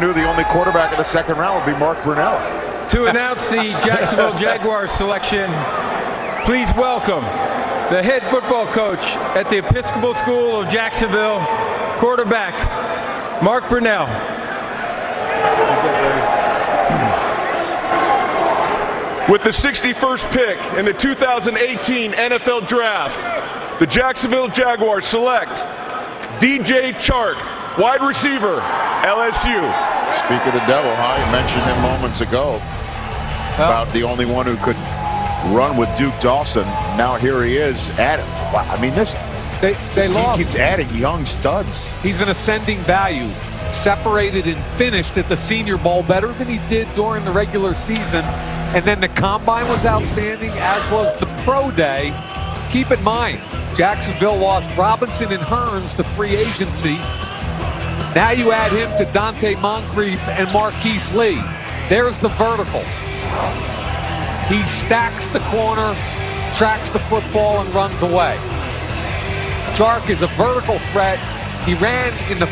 knew the only quarterback in the second round would be Mark Brunell? To announce the Jacksonville Jaguars selection, please welcome the head football coach at the Episcopal School of Jacksonville, quarterback Mark Brunell. With the 61st pick in the 2018 NFL Draft, the Jacksonville Jaguars select DJ Chark, wide receiver, LSU. Speak of the devil, huh? You mentioned him moments ago about the only one who could run with Duke Dawson. Now here he is at it. I mean, this team keeps adding young studs. He's an ascending value. Separated and finished at the Senior Bowl better than he did during the regular season. And then the Combine was outstanding, as was the Pro Day. Keep in mind, Jacksonville lost Robinson and Hearns to free agency. Now you add him to Dante Moncrief and Marquise Lee. There's the vertical. He stacks the corner, tracks the football, and runs away. Chark is a vertical threat. He ran in the